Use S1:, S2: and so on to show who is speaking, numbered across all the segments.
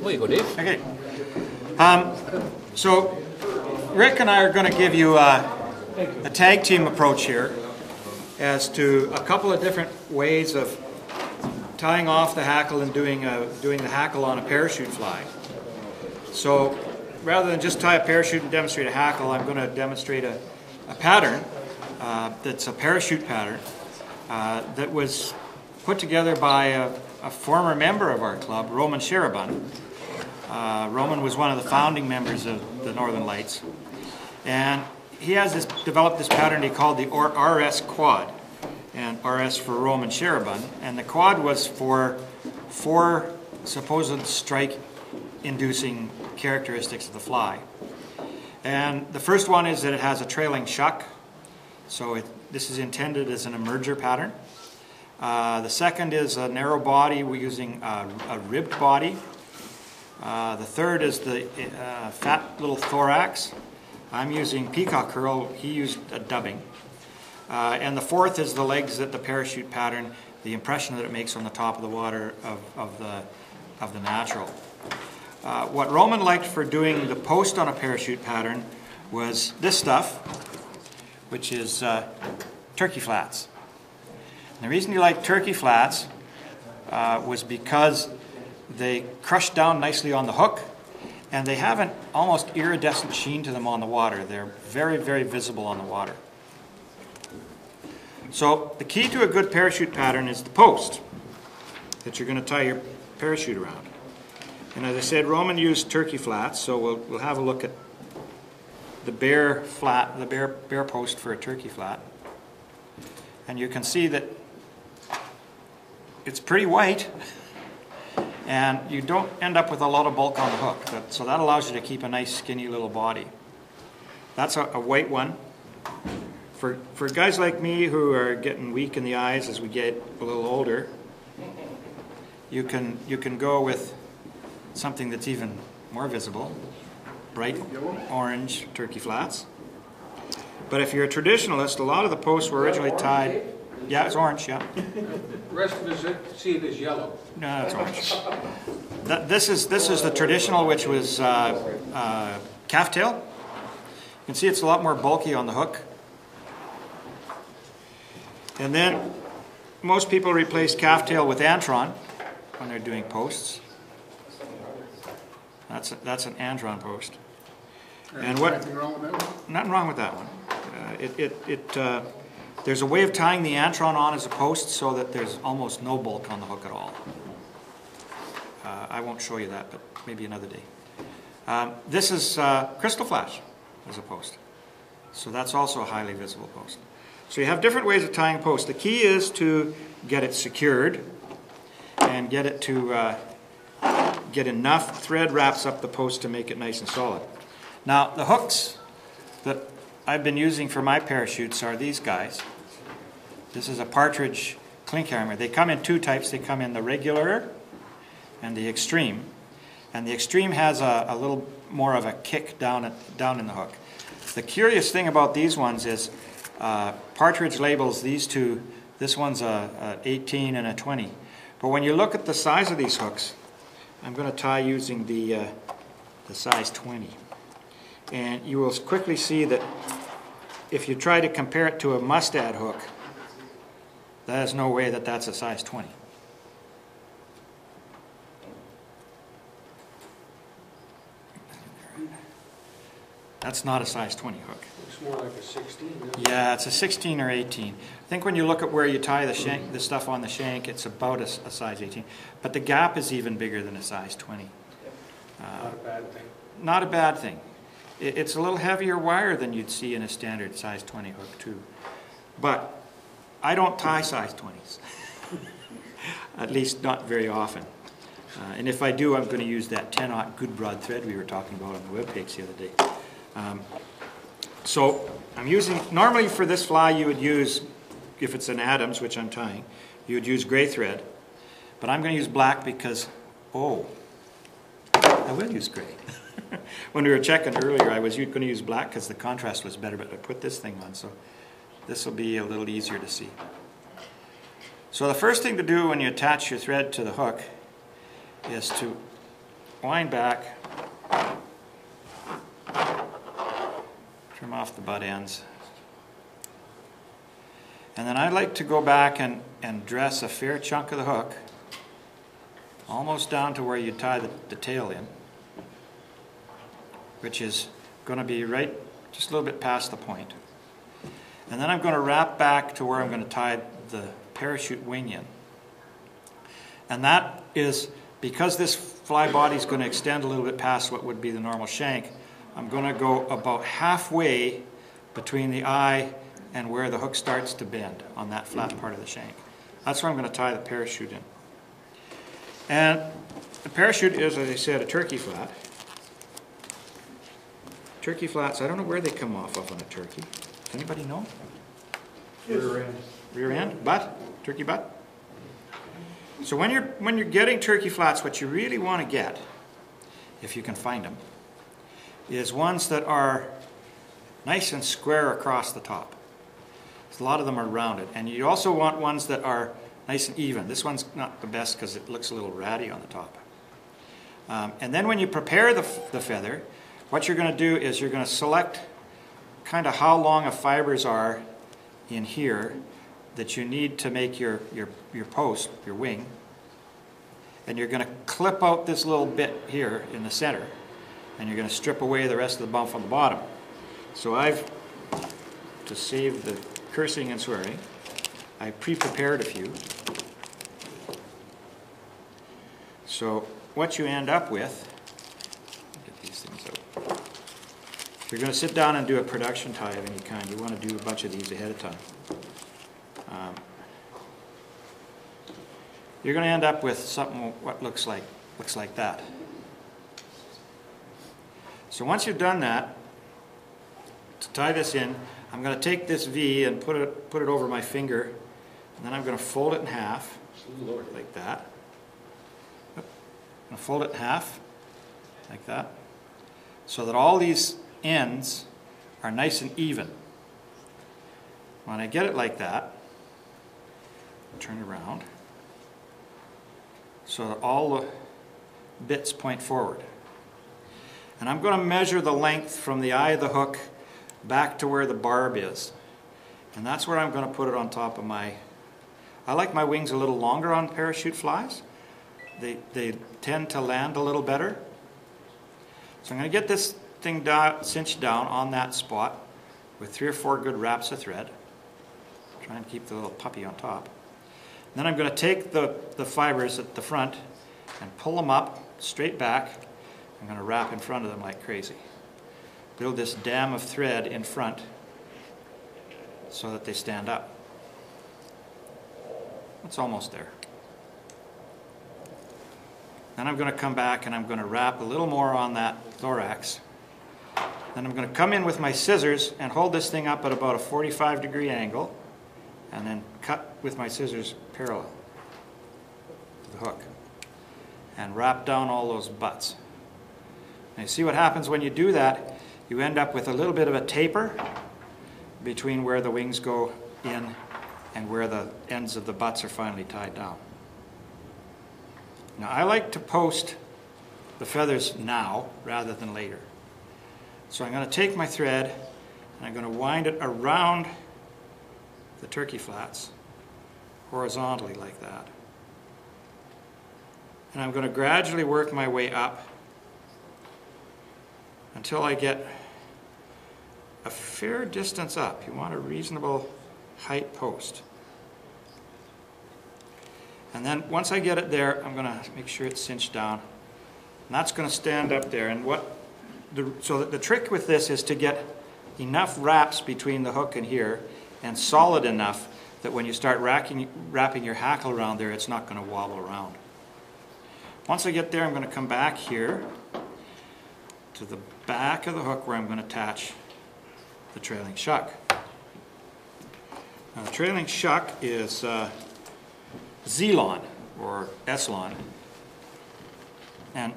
S1: Well, you go, Dave.
S2: Okay. So Rick and I are going to give you a tag team approach here as to a couple of different ways of tying off the hackle and doing the hackle on a parachute fly. So rather than just tie a parachute and demonstrate a hackle, I'm going to demonstrate a pattern that's a parachute pattern that was put together by a former member of our club, Roman Sherabun. Roman was one of the founding members of the Northern Lights, and he has developed this pattern he called the RS Quad, and RS for Roman Sherabun, and the quad was for 4 supposed strike-inducing characteristics of the fly. And the first one is that it has a trailing shuck, so this is intended as an emerger pattern. The second is a narrow body, we're using a ribbed body. The third is the fat little thorax. I'm using peacock curl, he used a dubbing. And the fourth is the legs that the parachute pattern, the impression that it makes on the top of the water of the natural. What Roman liked for doing the post on a parachute pattern was this stuff, which is turkey flats. And the reason he liked turkey flats was because they crush down nicely on the hook, and they have an almost iridescent sheen to them on the water. They're very, very visible on the water. So the key to a good parachute pattern is the post that you're going to tie your parachute around. And as I said, Roman used turkey flats, so we'll have a look at the bare flat, the bare post for a turkey flat. And you can see that it's pretty white, and you don't end up with a lot of bulk on the hook. So that allows you to keep a nice skinny little body. That's a white one. For guys like me who are getting weak in the eyes as we get a little older, you can go with something that's even more visible, bright orange turkey flats. But if you're a traditionalist, a lot of the posts were originally tied. Yeah, it's orange, yeah.
S1: The rest of us see it as yellow.
S2: No, it's orange. This is the traditional, which was calf tail. You can see it's a lot more bulky on the hook. And then most people replace calf tail with Antron when they're doing posts. That's an Antron post. And what?
S3: Anything wrong with that one?
S2: Nothing wrong with that one. There's a way of tying the Antron on as a post so that there's almost no bulk on the hook at all. I won't show you that, but maybe another day. This is Crystal Flash as a post. So that's also a highly visible post. So you have different ways of tying a post. The key is to get it secured and get it to get enough thread wraps up the post to make it nice and solid. Now the hooks that I've been using for my parachutes are these guys. This is a Partridge clink hammer. They come in 2 types. They come in the regular and the extreme. And the extreme has a little more of a kick down in the hook. The curious thing about these ones is Partridge labels these two. This one's a 18 and a 20. But when you look at the size of these hooks, I'm going to tie using the size 20. And you will quickly see that if you try to compare it to a mustad hook, there's no way that that's a size 20. That's not a size 20 hook.
S1: It's more like a 16.
S2: Yeah, it's a 16 or 18. I think when you look at where you tie the stuff on the shank, it's about a size 18. But the gap is even bigger than a size 20.
S1: Not a bad thing.
S2: Not a bad thing. It's a little heavier wire than you'd see in a standard size 20 hook too. But I don't tie size 20s. At least not very often. And if I do, I'm going to use that 10-aught good broad thread we were talking about on the web page the other day. So I'm using, normally for this fly you would use, if it's an Adams, which I'm tying, you would use gray thread. But I'm going to use black because, I will use gray. When we were checking earlier, I was going to use black because the contrast was better, but I put this thing on, so this will be a little easier to see. So the first thing to do when you attach your thread to the hook is to wind back, trim off the butt ends. And then I like to go back and dress a fair chunk of the hook, almost down to where you tie the tail in, which is going to be right just a little bit past the point. And then I'm going to wrap back to where I'm going to tie the parachute wing in. And that is, because this fly body is going to extend a little bit past what would be the normal shank, I'm going to go about halfway between the eye and where the hook starts to bend on that flat part of the shank. That's where I'm going to tie the parachute in. And the parachute is, as I said, a turkey flat. Turkey flats, I don't know where they come off of on a turkey. Does anybody know?
S1: Rear end.
S2: Rear end? Butt? Turkey butt? So when you're getting turkey flats, what you really want to get, if you can find them, is ones that are nice and square across the top. So a lot of them are rounded. And you also want ones that are nice and even. This one's not the best because it looks a little ratty on the top. And then when you prepare the feather, what you're going to do is you're going to select kind of how long the fibers are in here that you need to make your post, your wing. And you're going to clip out this little bit here in the center. And you're going to strip away the rest of the bump on the bottom. So I've, to save the cursing and swearing, I pre-prepared a few. So what you end up with, get these things out. If you're going to sit down and do a production tie of any kind, you want to do a bunch of these ahead of time. You're going to end up with something what looks like that. So once you've done that, to tie this in, I'm going to take this V and put it over my finger, and then I'm going to fold it in half, like that. I'm going to fold it in half, like that, so that all these ends are nice and even. When I get it like that, turn it around, so that all the bits point forward. And I'm going to measure the length from the eye of the hook back to where the barb is. And that's where I'm going to put it on top of my... I like my wings a little longer on parachute flies. They tend to land a little better. So I'm going to get this thing cinched down on that spot with 3 or 4 good wraps of thread. Try and keep the little puppy on top. Then I'm going to take the fibers at the front and pull them up straight back. I'm going to wrap in front of them like crazy. Build this dam of thread in front so that they stand up. It's almost there. Then I'm going to come back and I'm going to wrap a little more on that thorax. Then I'm going to come in with my scissors and hold this thing up at about a 45-degree angle and then cut with my scissors parallel to the hook and wrap down all those butts. And you see what happens when you do that? You end up with a little bit of a taper between where the wings go in and where the ends of the butts are finally tied down. Now I like to post the feathers now rather than later. So I'm going to take my thread and I'm going to wind it around the turkey flats horizontally like that. And I'm going to gradually work my way up until I get a fair distance up. You want a reasonable height post. And then once I get it there, I'm going to make sure it's cinched down. And that's going to stand up there. And so the trick with this is to get enough wraps between the hook and here and solid enough that when you start wrapping your hackle around there, it's not going to wobble around. Once I get there, I'm going to come back here to the back of the hook where I'm going to attach the trailing shuck. Now the trailing shuck is Z-Lon or S-Lon. And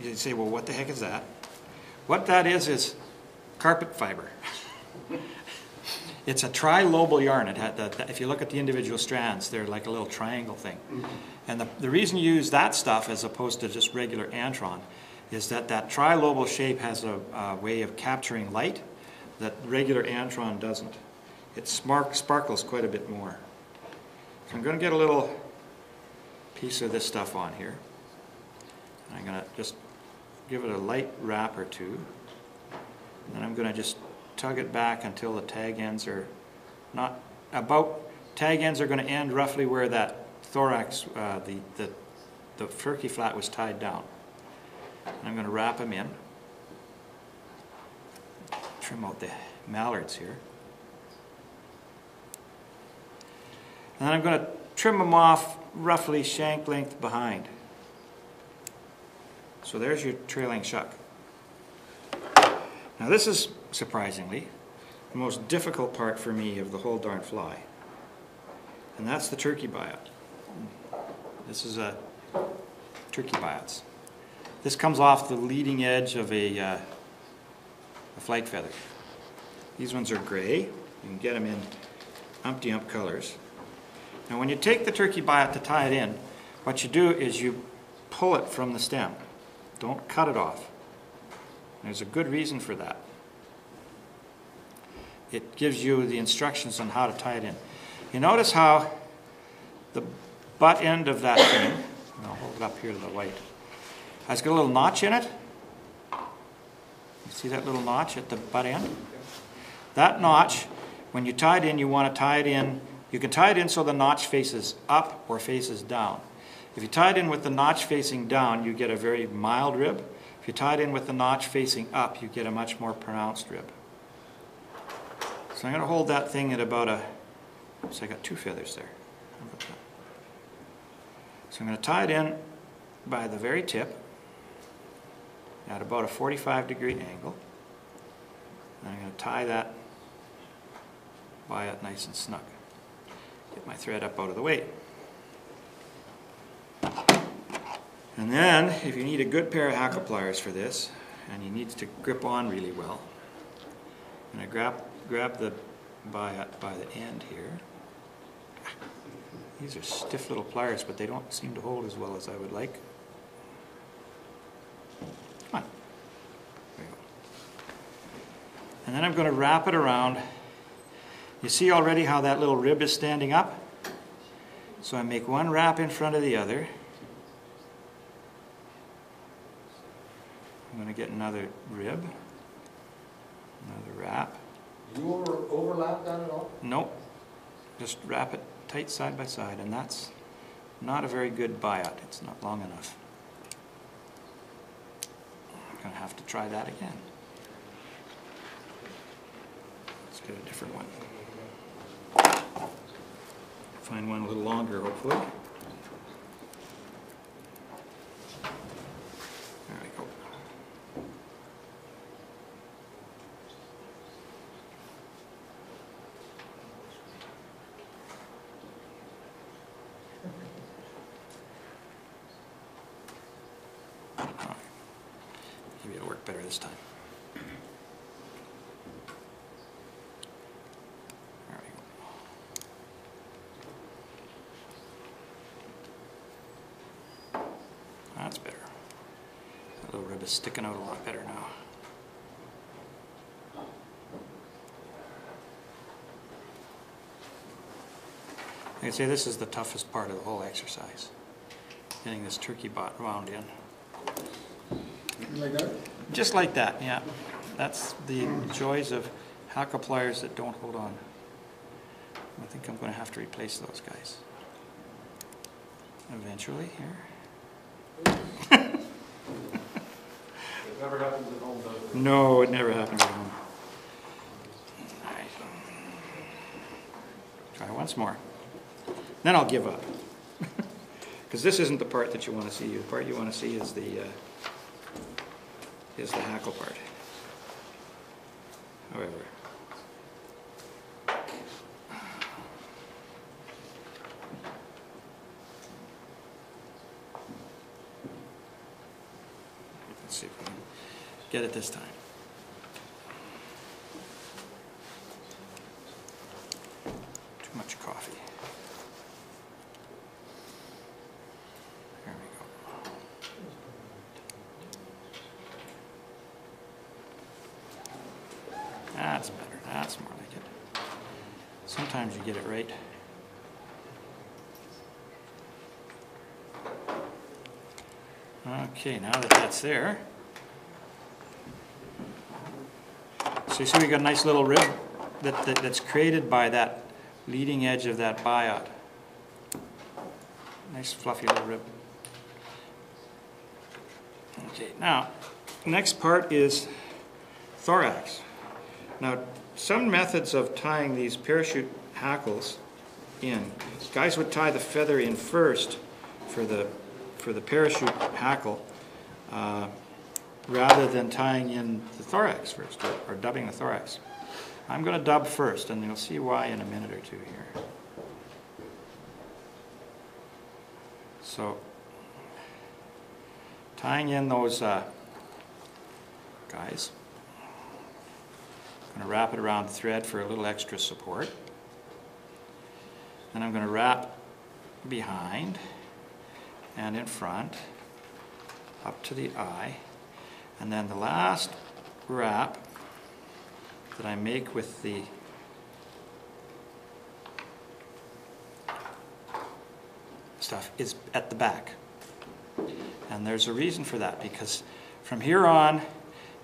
S2: you say, well, what the heck is that? What that is carpet fiber. It's a trilobal yarn. It had if you look at the individual strands, they're like a little triangle thing. And the reason you use that stuff as opposed to just regular Antron is that trilobal shape has a way of capturing light that regular Antron doesn't. It sparkles quite a bit more. So I'm going to get a little piece of this stuff on here. I'm going to just give it a light wrap or two. And then I'm going to just tug it back until the tag ends are not about, tag ends are going to end roughly where that thorax, the turkey flat was tied down. And I'm going to wrap them in. Trim out the mallards here. And then I'm going to trim them off roughly shank length behind. So there's your trailing shuck. Now this is, surprisingly, the most difficult part for me of the whole darn fly. And that's the turkey biot. This is a turkey biots. This comes off the leading edge of a flight feather. These ones are gray. You can get them in umpty-ump colors. Now when you take the turkey biot to tie it in, what you do is you pull it from the stem. Don't cut it off. There's a good reason for that. It gives you the instructions on how to tie it in. You notice how the butt end of that thing, I'll hold it up here to the light, has got a little notch in it. You see that little notch at the butt end? That notch, when you tie it in, you want to tie it in, you can tie it in so the notch faces up or faces down. If you tie it in with the notch facing down, you get a very mild rib. If you tie it in with the notch facing up, you get a much more pronounced rib. So I'm going to hold that thing at about a, oops, I got two feathers there. How about that? So I'm going to tie it in by the very tip at about a 45-degree angle. And I'm going to tie that biot nice and snug. Get my thread up out of the way. And then, if you need a good pair of hackle pliers for this, and you need to grip on really well, I'm going to grab the biot by the end here. These are stiff little pliers, but they don't seem to hold as well as I would like. Come on. There you go. And then I'm going to wrap it around. You see already how that little rib is standing up? So I make one wrap in front of the other. I'm going to get another rib, another wrap.
S1: Do you overlap that at all?
S2: Nope. Just wrap it tight side by side, and that's not a very good biot. It's not long enough. I'm going to have to try that again. Let's get a different one. Find one a little longer, hopefully. There we go. Maybe it'll work better this time. There we go. That's better. That little rib is sticking out a lot better now. I'd say this is the toughest part of the whole exercise. Getting this turkey bot wound in.
S1: Like that?
S2: Just like that, yeah. That's the joys of hackle pliers that don't hold on. I think I'm going to have to replace those guys. Eventually, here.
S1: It never happens at home, does it?
S2: No, it never happened at home. All right. Try once more. Then I'll give up. Because this isn't the part that you want to see. The part you want to see is the hackle part. However. Let's see if we can get it this time. Too much coffee. There we go. That's better. That's more like it. Sometimes you get it right. Okay, now that that's there, so you see we got a nice little rib that's created by that leading edge of that biot. Nice fluffy little rib. Okay, now next part is thorax. Now some methods of tying these parachute hackles in, guys would tie the feather in first for the parachute hackle rather than tying in the thorax first, or dubbing the thorax. I'm going to dub first, and you'll see why in a minute or two here. So, tying in those guys, I'm going to wrap it around the thread for a little extra support. Then I'm going to wrap behind and in front up to the eye, and then the last wrap that I make with the stuff is at the back. And there's a reason for that, because from here on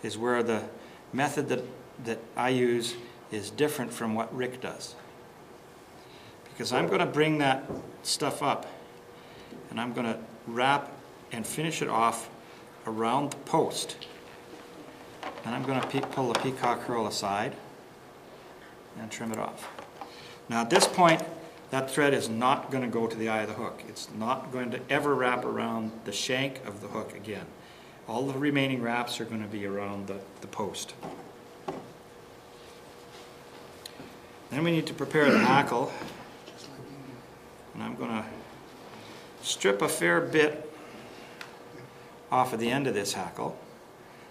S2: is where the method that I use is different from what Rick does. Because I'm going to bring that stuff up and I'm going to wrap and finish it off around the post. And I'm going to pull the peacock herl aside and trim it off. Now at this point, that thread is not going to go to the eye of the hook. It's not going to ever wrap around the shank of the hook again. All the remaining wraps are going to be around the post. Then we need to prepare the hackle. And I'm going to strip a fair bit off of the end of this hackle,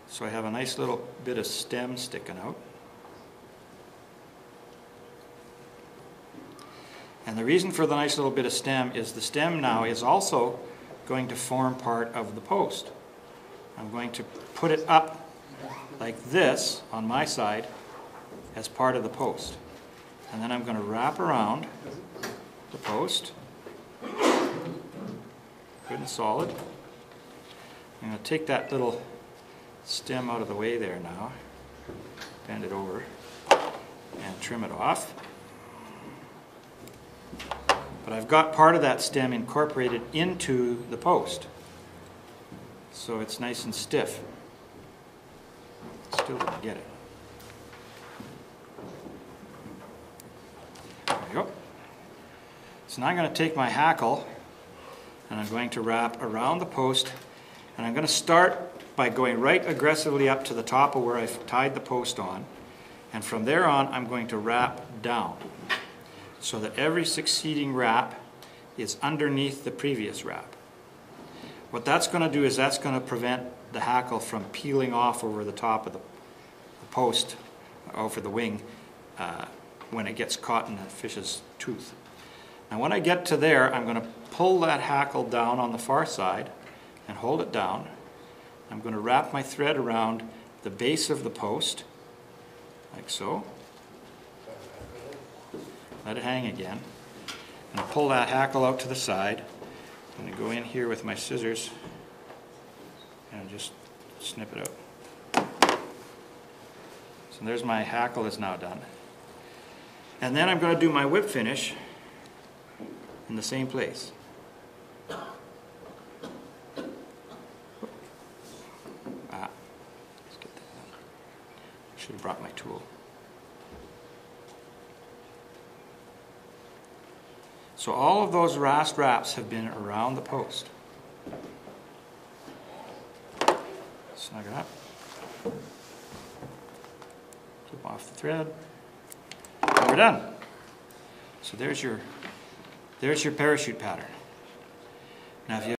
S2: so I have a nice little bit of stem sticking out. And the reason for the nice little bit of stem is the stem now is also going to form part of the post. I'm going to put it up like this on my side as part of the post. And then I'm going to wrap around the post, good and solid. I'm going to take that little stem out of the way there now, bend it over, and trim it off. But I've got part of that stem incorporated into the post, so it's nice and stiff. Still didn't get it. There we go. So now I'm going to take my hackle and I'm going to wrap around the post, and I'm going to start by going right aggressively up to the top of where I've tied the post on, and from there on I'm going to wrap down so that every succeeding wrap is underneath the previous wrap. What that's going to do is that's going to prevent the hackle from peeling off over the top of the post, over the wing, when it gets caught in a fish's tooth. Now when I get to there, I'm going to pull that hackle down on the far side and hold it down. I'm going to wrap my thread around the base of the post, like so. Let it hang again. And pull that hackle out to the side. I'm going to go in here with my scissors and just snip it out. So there's my hackle is now done. And then I'm going to do my whip finish in the same place. Let's get that done. Should have brought my tool. So all of those last wraps have been around the post. Snug it up. Clip off the thread. And we're done. So there's your parachute pattern. Now if you